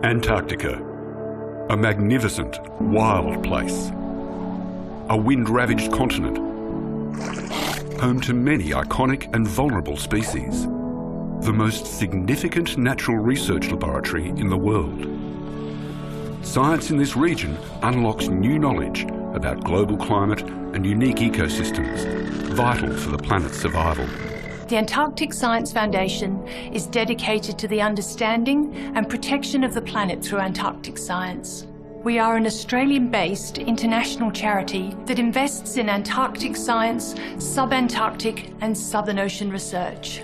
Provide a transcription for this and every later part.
Antarctica, a magnificent, wild place. A wind-ravaged continent, home to many iconic and vulnerable species. The most significant natural research laboratory in the world. Science in this region unlocks new knowledge about global climate and unique ecosystems, vital for the planet's survival. The Antarctic Science Foundation is dedicated to the understanding and protection of the planet through Antarctic science. We are an Australian-based international charity that invests in Antarctic science, subantarctic and Southern Ocean research.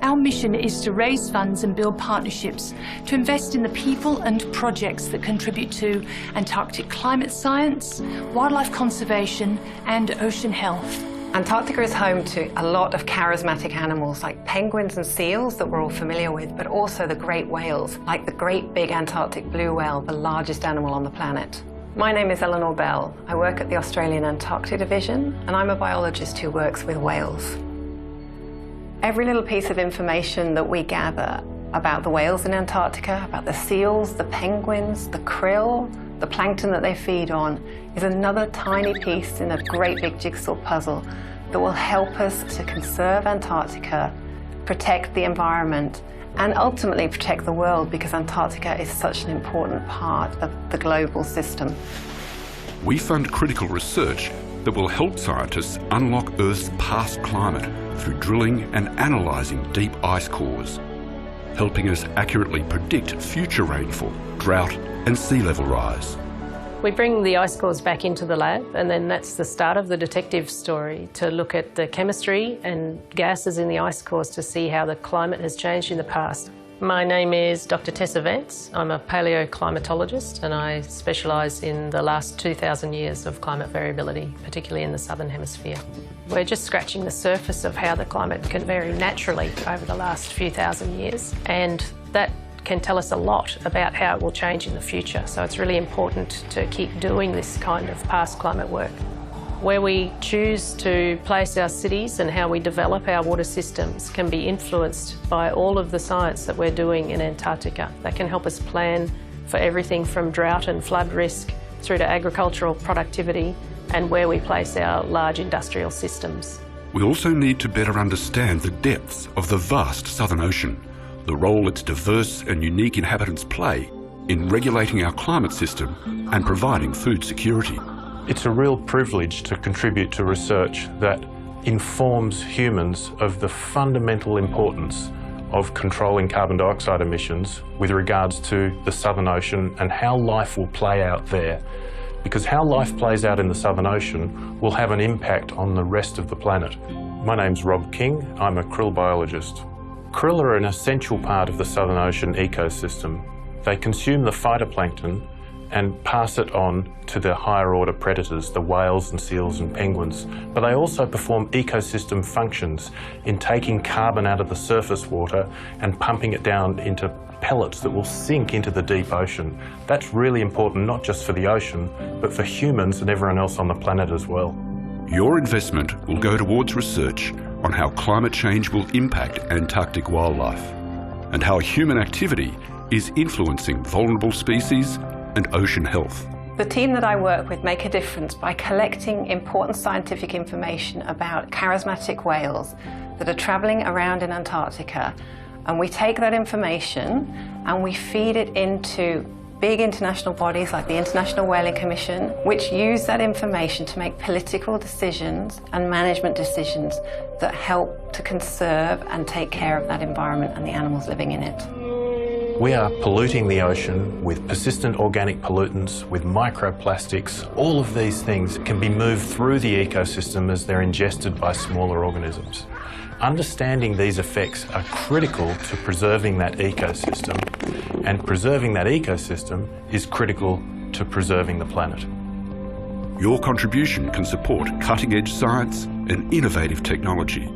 Our mission is to raise funds and build partnerships to invest in the people and projects that contribute to Antarctic climate science, wildlife conservation and ocean health. Antarctica is home to a lot of charismatic animals like penguins and seals that we're all familiar with, but also the great whales, like the great big Antarctic blue whale, the largest animal on the planet. My name is Eleanor Bell. I work at the Australian Antarctic Division, and I'm a biologist who works with whales. Every little piece of information that we gather about the whales in Antarctica, about the seals, the penguins, the krill, the plankton that they feed on, is another tiny piece in a great big jigsaw puzzle that will help us to conserve Antarctica, protect the environment, and ultimately protect the world, because Antarctica is such an important part of the global system. We fund critical research that will help scientists unlock Earth's past climate through drilling and analysing deep ice cores, helping us accurately predict future rainfall, drought and sea level rise. We bring the ice cores back into the lab, and then that's the start of the detective story, to look at the chemistry and gases in the ice cores to see how the climate has changed in the past. My name is Dr. Tessa Vance. I'm a paleoclimatologist, and I specialise in the last 2,000 years of climate variability, particularly in the southern hemisphere. We're just scratching the surface of how the climate can vary naturally over the last few thousand years, and that can tell us a lot about how it will change in the future. So it's really important to keep doing this kind of past climate work. Where we choose to place our cities and how we develop our water systems can be influenced by all of the science that we're doing in Antarctica. That can help us plan for everything from drought and flood risk through to agricultural productivity and where we place our large industrial systems. We also need to better understand the depths of the vast Southern Ocean, the role its diverse and unique inhabitants play in regulating our climate system and providing food security. It's a real privilege to contribute to research that informs humans of the fundamental importance of controlling carbon dioxide emissions with regards to the Southern Ocean and how life will play out there. Because how life plays out in the Southern Ocean will have an impact on the rest of the planet. My name's Rob King. I'm a krill biologist. Krill are an essential part of the Southern Ocean ecosystem. They consume the phytoplankton and pass it on to the higher order predators, the whales and seals and penguins. But they also perform ecosystem functions in taking carbon out of the surface water and pumping it down into pellets that will sink into the deep ocean. That's really important, not just for the ocean, but for humans and everyone else on the planet as well. Your investment will go towards research on how climate change will impact Antarctic wildlife and how human activity is influencing vulnerable species and ocean health. The team that I work with make a difference by collecting important scientific information about charismatic whales that are travelling around in Antarctica, and we take that information and we feed it into big international bodies like the International Whaling Commission, which use that information to make political decisions and management decisions that help to conserve and take care of that environment and the animals living in it. We are polluting the ocean with persistent organic pollutants, with microplastics. All of these things can be moved through the ecosystem as they're ingested by smaller organisms. Understanding these effects are critical to preserving that ecosystem, and preserving that ecosystem is critical to preserving the planet. Your contribution can support cutting-edge science and innovative technology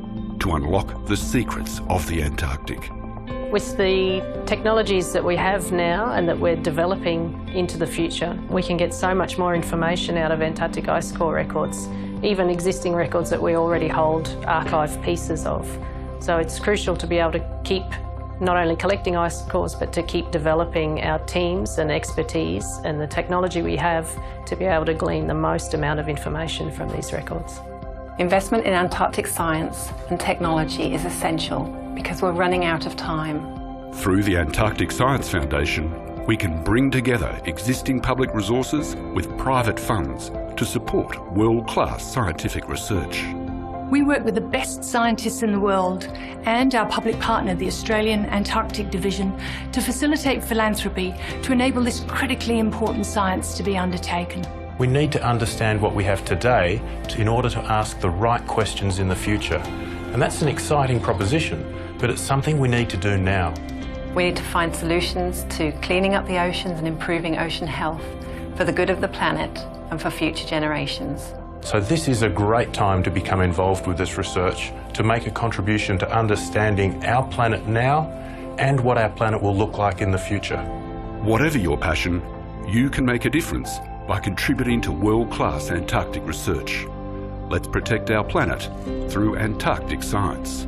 to unlock the secrets of the Antarctic. With the technologies that we have now and that we're developing into the future, we can get so much more information out of Antarctic ice core records, even existing records that we already hold archive pieces of. So it's crucial to be able to keep not only collecting ice cores, but to keep developing our teams and expertise and the technology we have to be able to glean the most amount of information from these records. Investment in Antarctic science and technology is essential because we're running out of time. Through the Antarctic Science Foundation, we can bring together existing public resources with private funds to support world-class scientific research. We work with the best scientists in the world and our public partner, the Australian Antarctic Division, to facilitate philanthropy to enable this critically important science to be undertaken. We need to understand what we have today in order to ask the right questions in the future. And that's an exciting proposition, but it's something we need to do now. We need to find solutions to cleaning up the oceans and improving ocean health for the good of the planet and for future generations. So this is a great time to become involved with this research, to make a contribution to understanding our planet now and what our planet will look like in the future. Whatever your passion, you can make a difference by contributing to world-class Antarctic research. Let's protect our planet through Antarctic science.